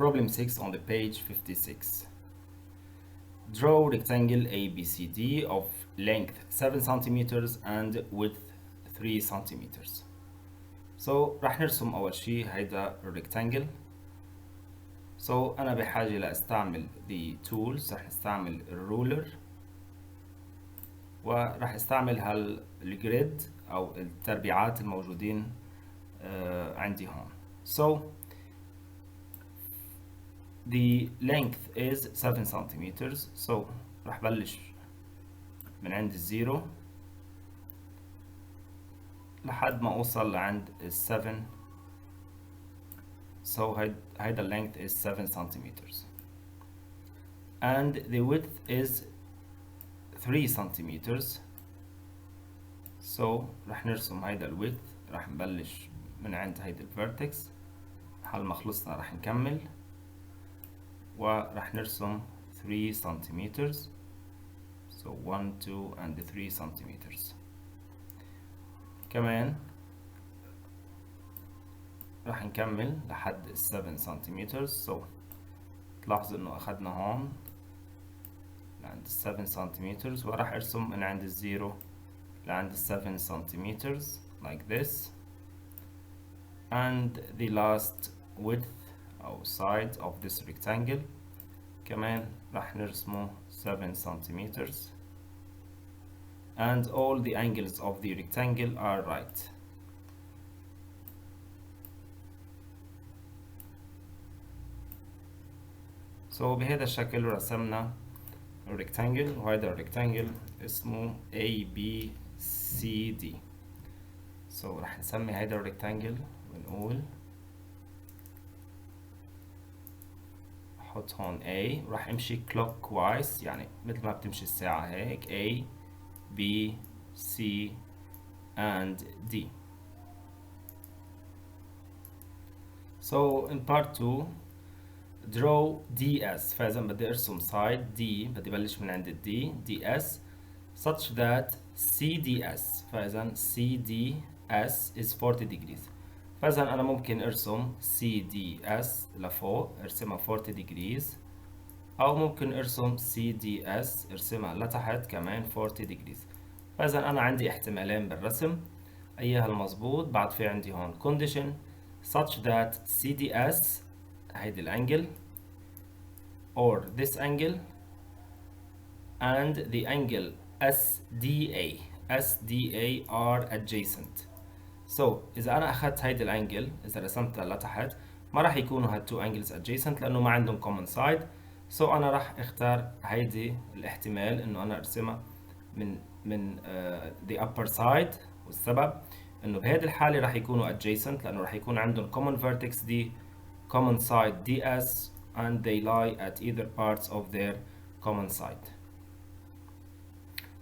Problem 6 on the page 56. Draw rectangle ABCD of length 7 centimeters and width 3 centimeters. So راح نرسم أول شي هيدا الريكتانجل. So أنا بحاجة لأستعمل the tools. راح نستعمل الرولر وراح استعمل هالجريد أو التربيعات الموجودين عندي هون. So the length is 7 centimeters. So راح بلش من عند الزيرو لحد ما أوصل لعند 7. So هيدا length is 7 centimeters and the width is 3 centimeters. So راح نرسم هيدا الwidth. راح نبلش من عند هيدا الفيرتكس. حال ما خلصنا راح نكمل وراح نرسم 3 centimeters. So 1 2 and 3 centimeters. كمان راح نكمل لحد 7 centimeters. So تلاحظوا انه اخذنا هون لعند 7 centimeters وراح ارسم من عند الزيرو لعند 7 centimeters like this, and the last width أو side of this rectangle كمان راح نرسمه 7 centimeters, and all the angles of the rectangle are right. So بهذا الشكل رسمنا الريكتانجل، وهذا الريكتانجل اسمه ABCD. So راح نسمي هذا الريكتانجل ونقول حط هون A، راح امشي clockwise يعني مثل ما بتمشي الساعة هيك A B C and D. So in part 2 draw DS. فإذا بدي أرسم side D بدي بلش من عند D DS such that CDS. فإذا CDS is 40 degrees. فإذا أنا ممكن أرسم CDS لفوق أرسمها 40 degrees، أو ممكن أرسم CDS أرسمها لتحت كمان 40 degrees. فإذا أنا عندي احتمالين بالرسم، أيها المضبوط؟ بعد في عندي هون condition such that CDS هيدي الانجل or this angle and the angle SDA are adjacent. So إذا أنا أخذت هيدي الانجل، إذا رسمتها لتحت ما راح يكونوا هال two angles adjacent لأنه ما عندهم common side. So أنا راح اختار هيدي الاحتمال إنه أنا أرسمها من the upper side، والسبب إنه بهيدي الحالة راح يكونوا adjacent لأنه راح يكون عندهم common vertex دي common side DS and they lie at either parts of their common side.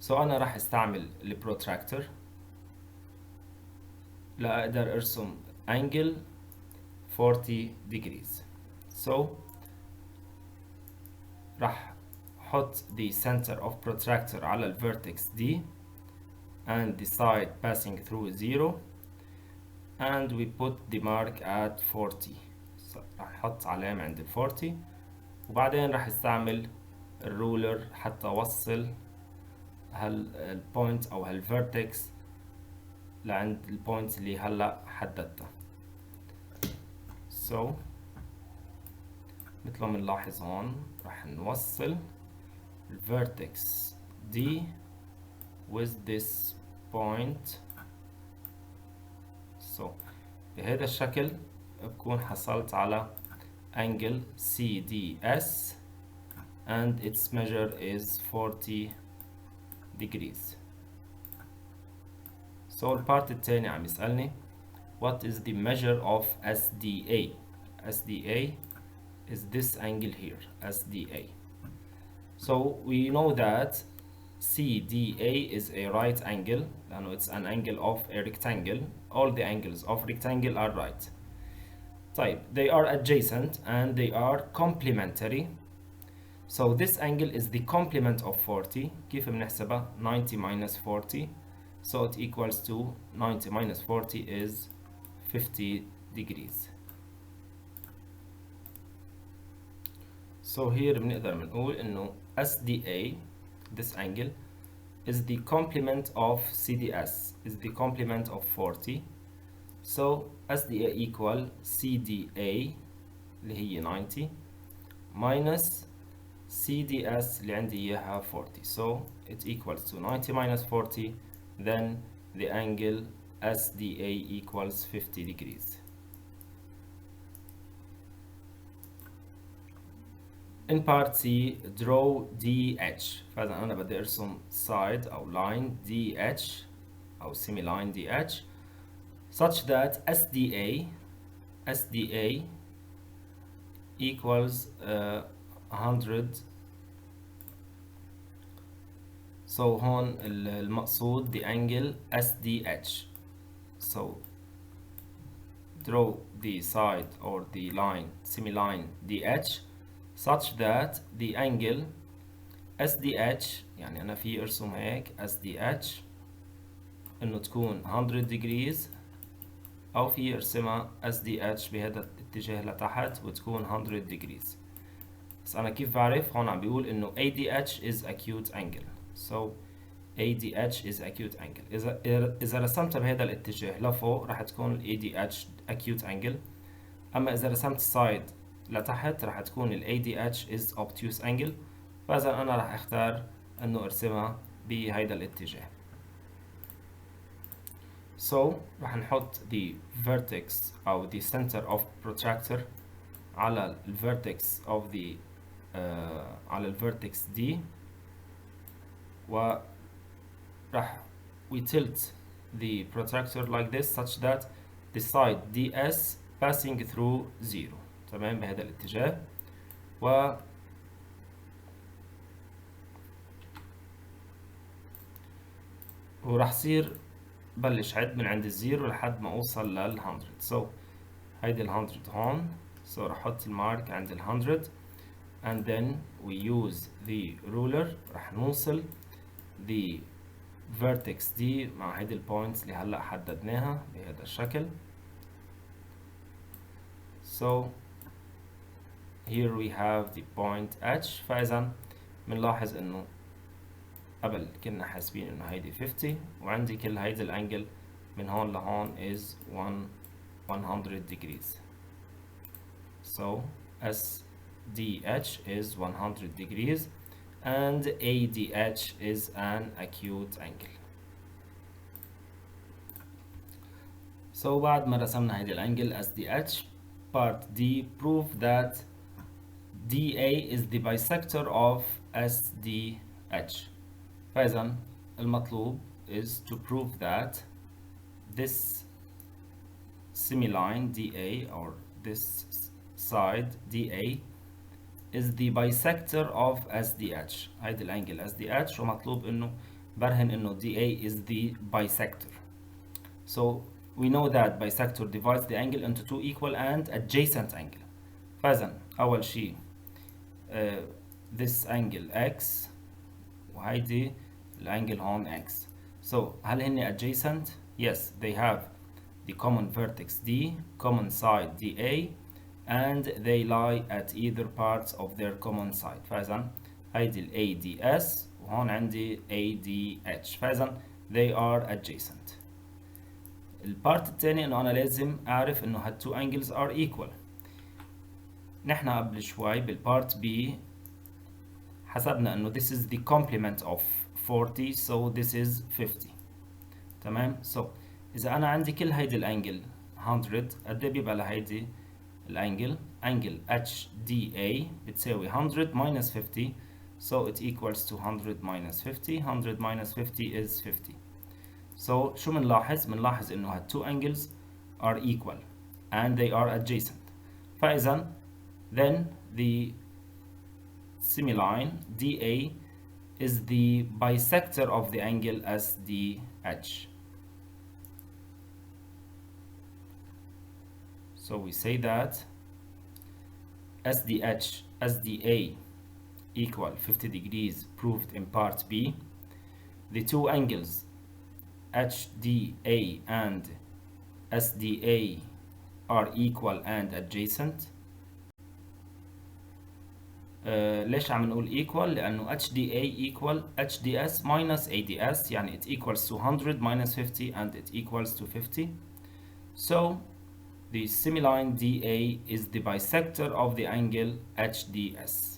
So أنا راح استعمل البروتراكتور لأقدر أرسم angle 40 degrees. So راح أحط the center of protractor على الvertex D and the side passing through 0 and we put the mark at 40. راح احط علامة عند 40 وبعدين راح استعمل الرولر حتى اوصل هالبوينت او هالفيرتكس لعند البوينت اللي هلا حددتها. So مثل ما بنلاحظ هون راح نوصل الفيرتكس D with this point. So بهذا الشكل بكون حصلت على angle CDS and its measure is 40 degrees. So البارت الثاني عم يسألني what is the measure of SDA. SDA is this angle here, SDA. So we know that CDA is a right angle لأنه it's an angle of a rectangle. All the angles of rectangle are right. طيب they are adjacent and they are complementary. So this angle is the complement of 40. كيف بنحسبها؟ 90 minus 40. So it equals to 90 minus 40 is 50 degrees. So here بنقدر بنقول إنه SDA, this angle, is the complement of CDS, is the complement of 40. So SDA equal CDA اللي هي 90 minus CDS اللي عندي إياها 40. So it equals to 90 minus 40, then the angle SDA equals 50 degrees. In part C, draw DH. فإذا أنا بدي أرسم side أو line DH أو semi line DH such that SDA equals 100. So هون المقصود the angle SDH. So draw the side or the line semi line DH such that the angle SDH, يعني أنا في أرسم هيك SDH إنه تكون 100 degrees، أو في أرسمها SDH بهذا الاتجاه لتحت وتكون 100 degrees. بس أنا كيف بعرف؟ هون عم بيقول إنه ADH is acute angle. So ADH is acute angle. إذا رسمتها بهذا الاتجاه لفوق راح تكون ADH acute angle. أما إذا رسمت side لتحت راح تكون ADH is obtuse angle. فإذا أنا راح أختار إنه أرسمها بهيدا الاتجاه. So راح نحط the vertex أو the center of protractor على vertex of the على vertex D، و راح we tilt the protractor like this such that the side DS passing through 0. تمام بهذا الاتجاه. وراح صير بلش عد من عند الزيرو لحد ما اوصل لل100. So هيدي ال100 هون. So راح احط المارك عند ال100 and then we use the ruler. راح نوصل the vertex دي مع هيدي البوينتس اللي هلا حددناها بهذا الشكل. So here we have the point H. فإذا بنلاحظ إنه قبل كنا حاسبين إنه هيدي 50 وعندي كل هيدي الأنجل من هون لهون is 100 degrees. So SDH is 100 degrees and ADH is an acute angle. So بعد ما رسمنا هيدي الأنجل SDH, part D, prove that DA is the bisector of SDH. فإذا المطلوب is to prove that this semi-line DA or this side DA is the bisector of SDH. هيدي الانجل SDH ومطلوب انه برهن انه DA is the bisector. So we know that bisector divides the angle into two equal and adjacent angle. فإذا أول شيء this angle X وهيدي الانجل هون X. So هل هن adjacent؟ Yes, they have the common vertex D, common side DA, and they lie at either parts of their common side. فإذا هيدي ال ADS وهون عندي ADH. فإذا they are adjacent. البارت الثاني إنه أنا لازم أعرف إنه هال two angles are equal. نحن قبل شوي بالبارت B حسبنا إنه this is the complement of 40 so this is 50. تمام. So إذا أنا عندي كل هيدي الأنجل 100 قد إيه بيبقى لهيدي الأنجل؟ أنجل HDA بتساوي 100 minus 50 so it equals to 100 minus 50. 100 minus 50 is 50. So شو بنلاحظ؟ بنلاحظ إنه هال two angles are equal and they are adjacent. فإذا then the semi-line DA is the bisector of the angle SDH. So we say that SDA equal 50 degrees proved in part B. The two angles HDA and SDA are equal and adjacent. ليش عم نقول equal؟ لأنه HDA equal HDS minus ADS، يعني it equals to 100 minus 50 and it equals to 50. So the semiline DA is the bisector of the angle HDS.